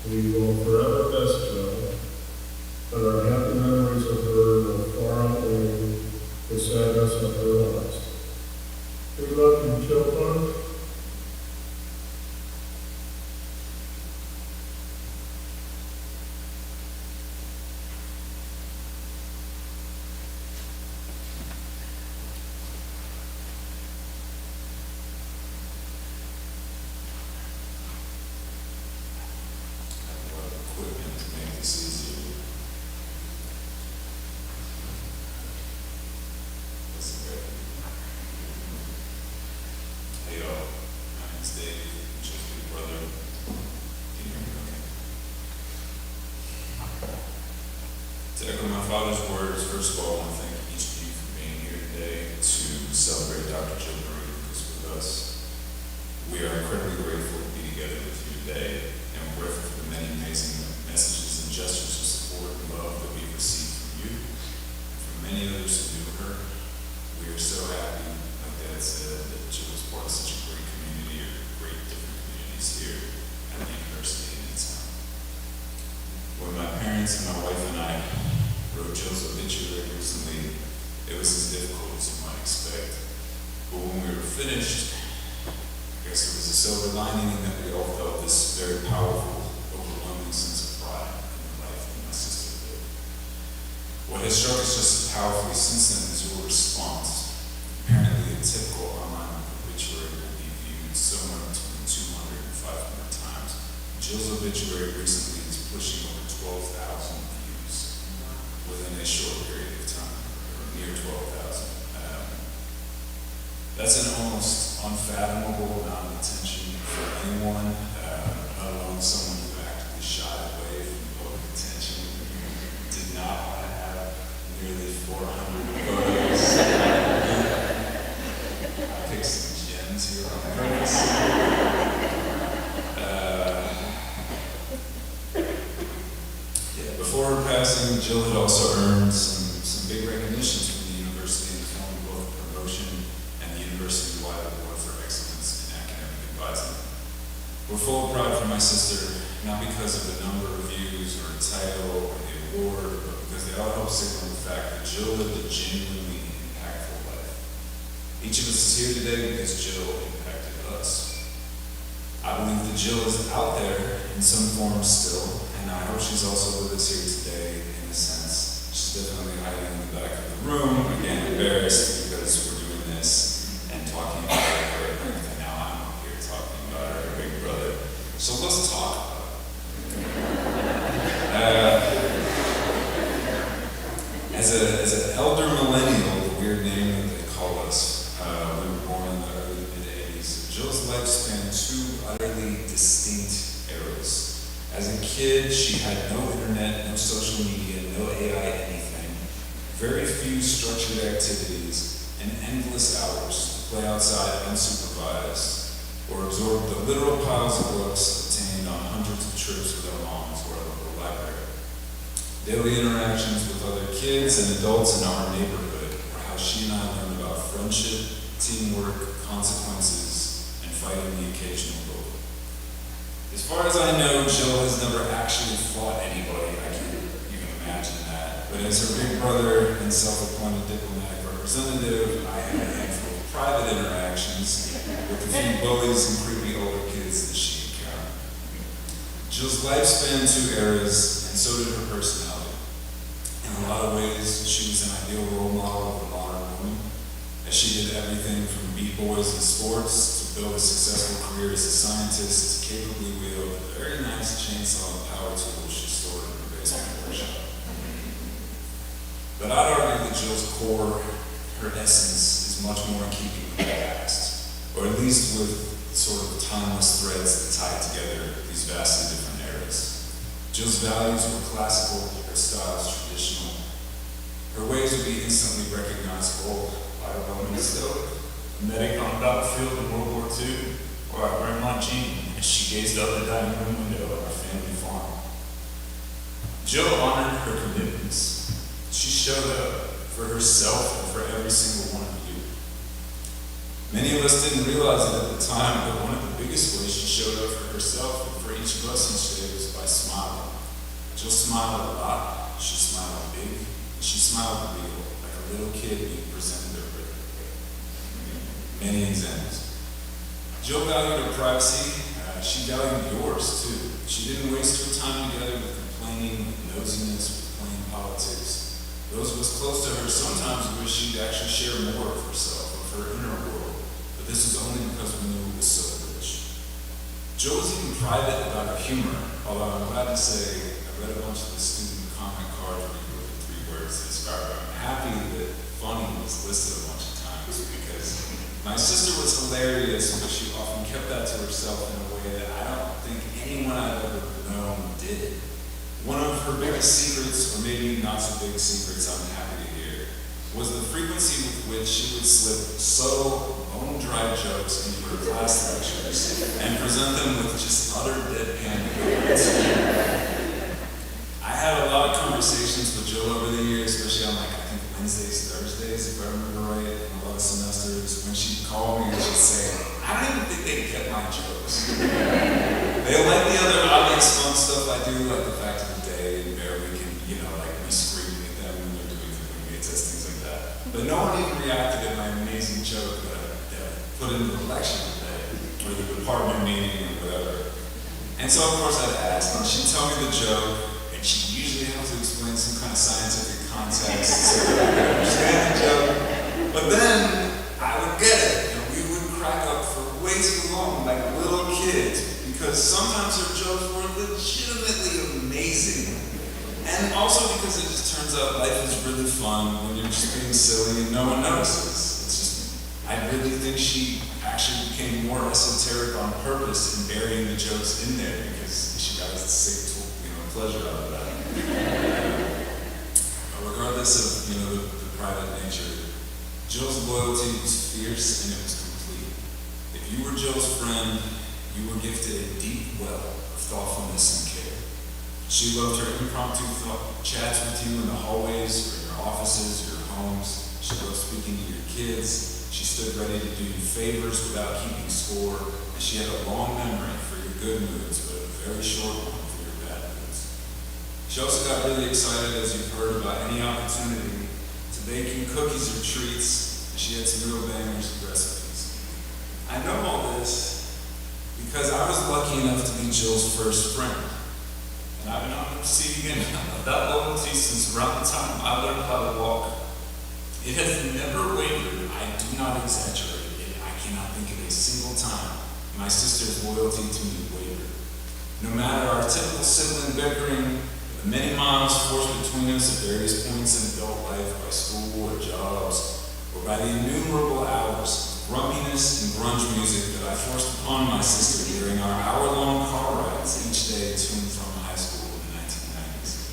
We will forever miss Jill, but our happy memories of her will far outweigh the sadness of her loss. We love you, Jill Park. Equipment to make this easier. Listen, hey y'all, my name's Dave, I'm just your brother. Can you hear me okay? To echo my father's words, first of all, I want to thank each of you for being here today to celebrate Dr. Jill Marie Lucas with us. We are incredibly grateful to be together with you today, and we're grateful for the many amazing messages and gestures of support and love that we've received from you and from many others who knew her. We are so happy, like Dad said, that Jill was part of such a great community, or great different communities here at the university in Midtown. When my parents and my wife and I wrote Jill's obituary recently, it was as difficult as you might expect. But when we were finished, I guess there was a silver lining in that we all felt this very powerful, overwhelming sense of pride in the life that my sister lived. What has struck us just as powerfully since then is your response. Apparently, a typical online obituary will be viewed somewhere between 200 and 500 times. Jill's obituary recently is pushing over 12,000 views within a short period of time, or near 12,000. That's an almost unfathomable amount of attention for anyone, let alone someone who actively shied away from public attention, did not want to have nearly 400 photos. I picked some gems here on purpose. Before her passing, Jill had also earned some big recognitions from the university in the form of both promotion and the university-wide award for excellence in academic advising. We're full of pride for my sister, not because of the number of views or the title or the award, but because they all help signal the fact that Jill lived a genuinely impactful life. Each of us is here today because Jill impacted us. I believe that Jill is out there in some form still, and I hope she's also with us here today in a sense. She's definitely hiding in the back of the room, again embarrassed because we're doing this and talking about her at length, and now I'm up here talking about her big brother. So let's talk about it. As an elder millennial, the weird name that they call us, we were born in the early mid-80s. Jill's life spanned two utterly distinct eras. As a kid, she had no internet, no social media, no AI anything, very few structured activities, and endless hours to play outside unsupervised, or absorb the literal piles of books obtained on hundreds of trips with our moms or our local library. Daily interactions with other kids and adults in our neighborhood were how she and I learned about friendship, work, consequences, and fighting the occasional bully. As far as I know, Jill has never actually fought anybody. I can't even imagine that. But as her big brother and self-appointed diplomatic representative, I had a handful of private interactions with a few bullies and creepy older kids that she encountered. Jill's life spanned 2 eras, and so did her personality. In a lot of ways, she was an ideal role model of a modern woman, as she did everything from beat boys in sports to build a successful career as a scientist, to capably wield a very nice chainsaw and power tool she stored in her basement workshop. But I'd argue that Jill's core, her essence, is much more in keeping with the past, or at least with sort of timeless threads that tie together these vastly different eras. Jill's values were classical, her styles traditional. Her ways would be instantly recognizable by a Roman stoic, a medic on a battlefield in World War II, or at Grandma Jean as she gazed out the dining room window at our family farm. Jill honored her commitments. She showed up for herself and for every single one of you. Many of us didn't realize it at the time, but one of the biggest ways she showed up for herself and for each of us each day was by smiling. Jill smiled a lot, she smiled big, and she smiled real, like a little kid being presented their birthday. Many examples. Jill valued her privacy, she valued yours too. She didn't waste her time together with complaining, with nosiness, with playing politics. Those of us close to her sometimes wish she'd actually share more of herself, of her inner world, but this is only because we knew it was so rich. Jill was even private about her humor, although I'm glad to say I read a bunch of the student comment cards where you wrote the 3 words to describe her. I'm happy that funny was listed a bunch of times because my sister was hilarious, but she often kept that to herself in a way that I don't think anyone I've ever known did. One of her biggest secrets, or maybe not so big secrets, I'm happy to hear, was the frequency with which she would slip subtle, bone-dry jokes into her class lectures and present them with just utter deadpan ignorance. I had a lot of conversations with Jill over the years, especially on I think Wednesdays, Thursdays, if I remember right, in a lot of semesters, when she'd call me and she'd say, I don't even think they get my jokes. They like the other obvious fun stuff I do, like the fact of the day, and where we can, we scream at them when they're doing community tests, things like that. But no one even reacted at my amazing joke that I put into the lecture today, or the department meeting, or whatever. And so, of course, I'd ask, and she'd tell me the joke, and she'd usually have to explain some kind of scientific context so that I could understand the joke. But then, I would get it, and we would crack up for way too long, like little kids, because sometimes her jokes were legitimately amazing. And also because it just turns out life is really fun when you're just being silly and no one notices. It's just, I really think she actually became more esoteric on purpose in burying the jokes in there because she got a sick pleasure out of that. Regardless of the private nature, Jill's loyalty was fierce and it was complete. If you were Jill's friend, you were gifted a deep well of thoughtfulness and care. She loved her impromptu chats with you in the hallways, or in your offices, your homes. She loved speaking to your kids. She stood ready to do you favors without keeping score, and she had a long memory for your good moods, but a very short one for your bad moods. She also got really excited, as you've heard, about any opportunity to bake you cookies or treats, and she had some real bangers of recipes. I know all this because I was lucky enough to be Jill's first friend. And I've been on the receiving end of that loyalty since around the time I learned how to walk. It has never wavered. I do not exaggerate it. I cannot think of a single time my sister's loyalty to me wavered. No matter our typical sibling bickering, the many miles forced between us at various points in adult life by school or jobs, or by the innumerable hours grumpiness and grunge music that I forced upon my sister during our hour-long car rides each day to and from high school in the 1990s.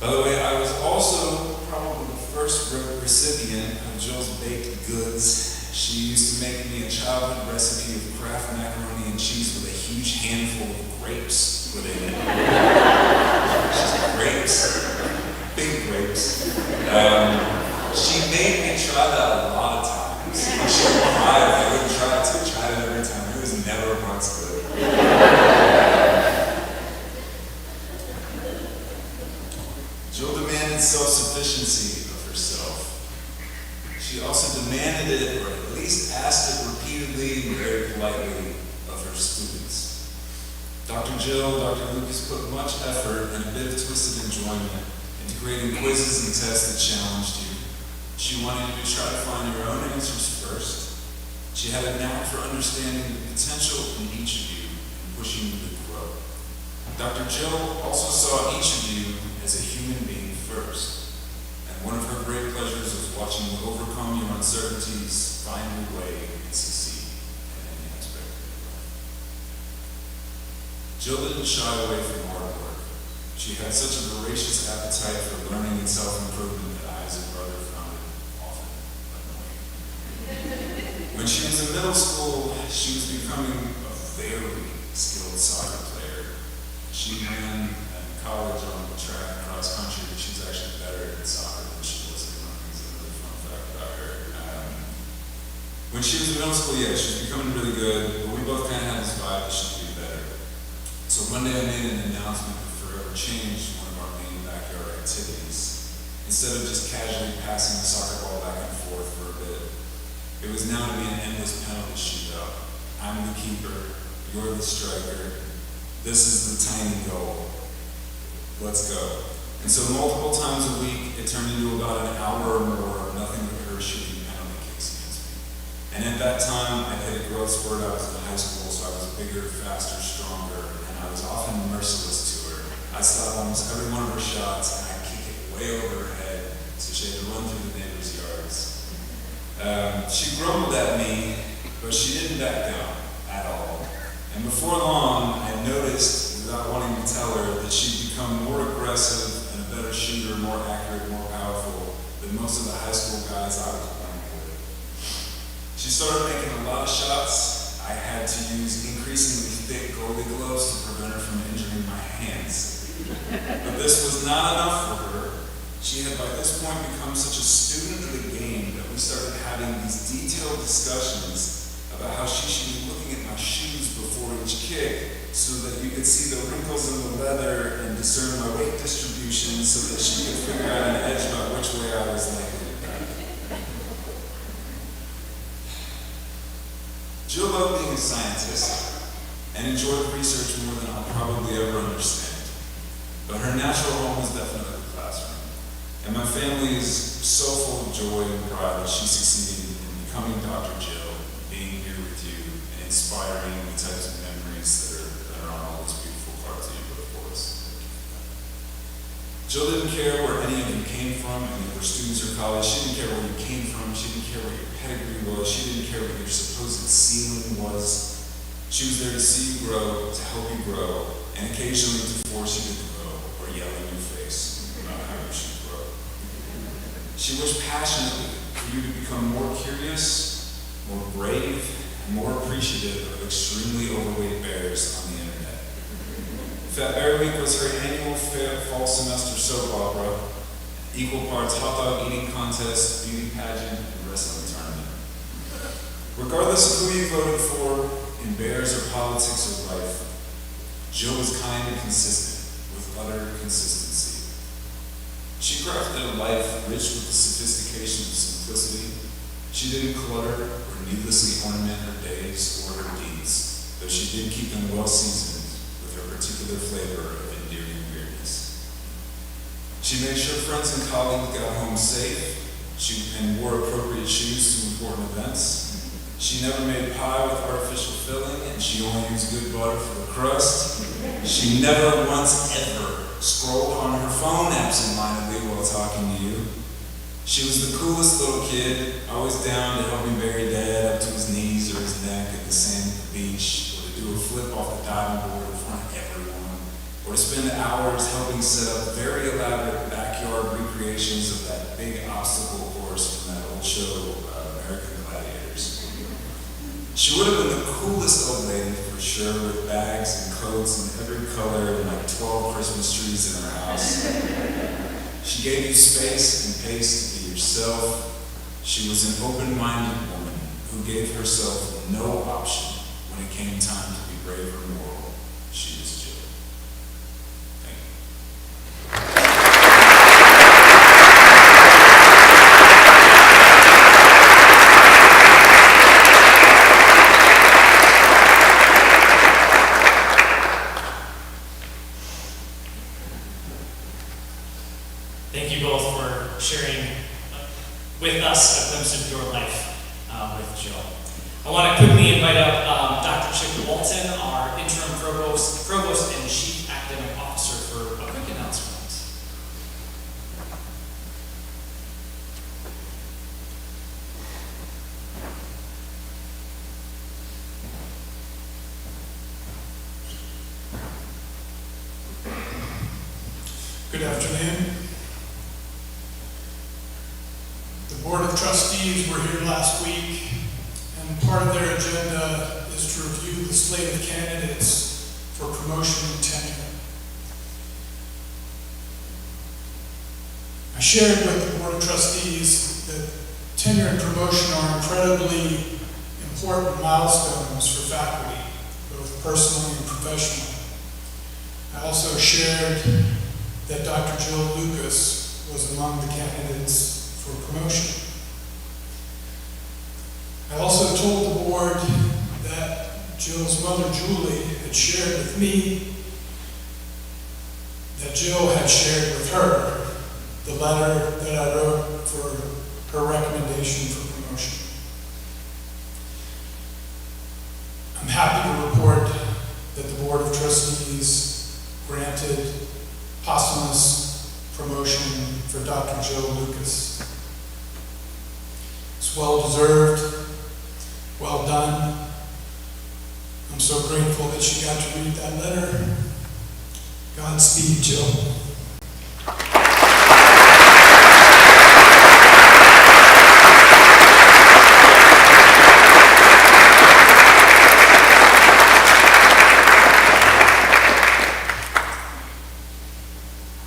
By the way, I was also probably the first recipient of Jill's baked goods. She used to make me a childhood recipe of Kraft macaroni and cheese with a huge handful of grapes put in it. Just grapes, big grapes. She made me try that a lot of times. She demanded it, or at least asked it repeatedly and very politely of her students. Dr. Jill, Dr. Lucas put much effort and a bit of twisted enjoyment into creating quizzes and tests that challenged you. She wanted you to try to find your own answers first. She had a knack for understanding the potential in each of you and pushing you to grow. Dr. Jill also saw each of you as a human being first. And one of her great pleasures was watching you overcome your uncertainties, find your way, and succeed in any aspect of your life. Jill didn't shy away from hard work. She had such a voracious appetite for learning and self-improvement that I, as a brother, found it often annoying. When she was in middle school, she was becoming a very skilled soccer player. She ran in college on track and cross country, but she was actually better at soccer than she was at running. It's a really fun fact about her. When she was in middle school, yeah, she was becoming really good, but we both kind of had this vibe that she could be better. So one day I made an announcement that forever changed one of our main backyard activities. Instead of just casually passing the soccer ball back and forth for a bit, it was now to be an endless penalty shootout. I'm the keeper, you're the striker, this is the tiny goal. Let's go. And so multiple times a week, it turned into about an hour or more of nothing but her shooting penalty kicks against me. And at that time, I hit a growth spurt. I was in high school, so I was bigger, faster, stronger, and I was often merciless to her. I'd stop almost every one of her shots, and I'd kick it way over her head, so she had to run through the neighbors' yards. She grumbled at me, but she didn't back down at all. And before long, I noticed, without wanting to tell her, that she'd become more aggressive and a better shooter, more accurate, more powerful than most of the high school guys I was playing with. She started making a lot of shots. I had to use increasingly thick goalie gloves to prevent her from injuring my hands. But this was not enough for her. She had by this point become such a student of the game that we started having these detailed discussions about how she should be looking at my shoes before each kick so that you could see the wrinkles in the leather and discern my weight distribution so that she could figure out an edge about which way I was likely to go. Jill loved being a scientist and enjoyed research more than I'll probably ever understand. But her natural home was definitely the classroom. And my family is so full of joy and pride that she succeeded in becoming Dr. Jill, being here with you, and inspiring the types of memories that are on all those beautiful cards that you put for us. Jill didn't care where any of you came from, and you were students or college. She didn't care where you came from. She didn't care what your pedigree was. She didn't care what your supposed ceiling was. She was there to see you grow, to help you grow, and occasionally to force you to grow or yell in your face about how you should grow. She wished passionately for you to become more curious, more brave, and more appreciative of extremely overweight bears on the internet. Fat Bear Week was her annual fall semester soap opera, equal parts hot dog eating contest, beauty pageant, and wrestling tournament. Regardless of who you voted for, in bears or politics or life, Jill was kind and consistent, with utter consistency. She crafted a life rich with the sophistication of simplicity. She didn't clutter or needlessly ornament her days or her deeds, though she did keep them well seasoned with her particular flavor of endearing weirdness. She made sure friends and colleagues got home safe, and wore appropriate shoes to important events. She never made pie with artificial filling, and she only used good butter for the crust. She never once ever scrolled on her phone absentmindedly while talking to you. She was the coolest little kid, always down to help him bury Dad up to his knees or his neck at the sand at the beach, or to do a flip off the diving board in front of everyone, or to spend hours helping set up very elaborate backyard recreations of that big obstacle course from that old show, American Gladiators. She would have been the coolest old lady for sure, with bags and coats in every color and like 12 Christmas trees in her house. She gave you space and pace to be yourself. She was an open-minded woman who gave herself no option when it came time to be brave or moral. She was Jill. Thank you. rest of your life with Jill. I want to quickly invite up Dr. Chip Walton, our interim provost and chief academic officer, for a quick announcement. Good afternoon. The Board of Trustees were here last week, and part of their agenda is to review the slate of candidates for promotion and tenure. I shared with the Board of Trustees that tenure and promotion are incredibly important milestones for faculty, both personally and professionally. I also shared that Dr. Jill Lucas was among the candidates for promotion. I also told the board that Jill's mother, Julie, had shared with me that Jill had shared with her the letter that I wrote for her recommendation for promotion. I'm happy to report that the Board of Trustees granted posthumous promotion for Dr. Jill Lucas. It's well-deserved, well done. I'm so grateful that she got to read that letter. Godspeed, Jill.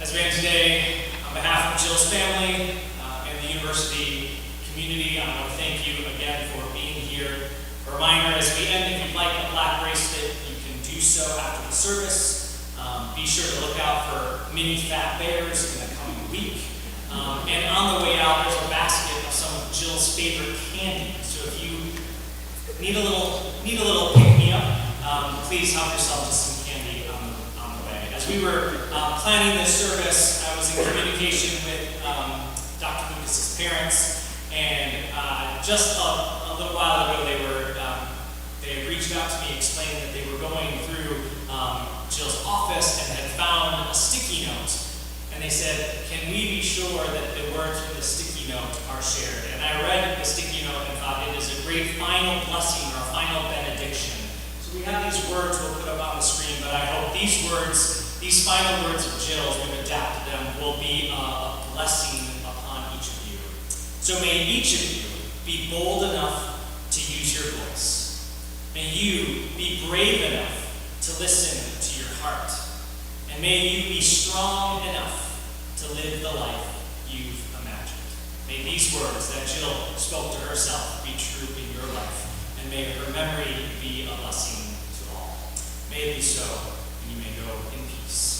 As we end today, on behalf of Jill's family and the university community, I want to thank you again for being here. A reminder as we end, if you'd like a black bracelet, you can do so after the service. Be sure to look out for mini fat bears in the coming week. And on the way out, there's a basket of some of Jill's favorite candy. So if you need a little pick-me-up, please help yourself to some candy on the way. As we were planning this service, I was in communication with Dr. Lucas's parents, and just a little while ago, they had reached out to me explaining that they were going through Jill's office and had found a sticky note. And they said, "Can we be sure that the words from the sticky note are shared?" And I read the sticky note and thought it is a great final blessing or a final benediction. So we have these words we'll put up on the screen, but I hope these words, these final words of Jill's, we've adapted them, will be a blessing upon each of you. So may each of you be bold enough to use your voice. May you be brave enough to listen to your heart. And may you be strong enough to live the life you've imagined. May these words that Jill spoke to herself be true in your life. And may her memory be a blessing to all. May it be so, and you may go in peace.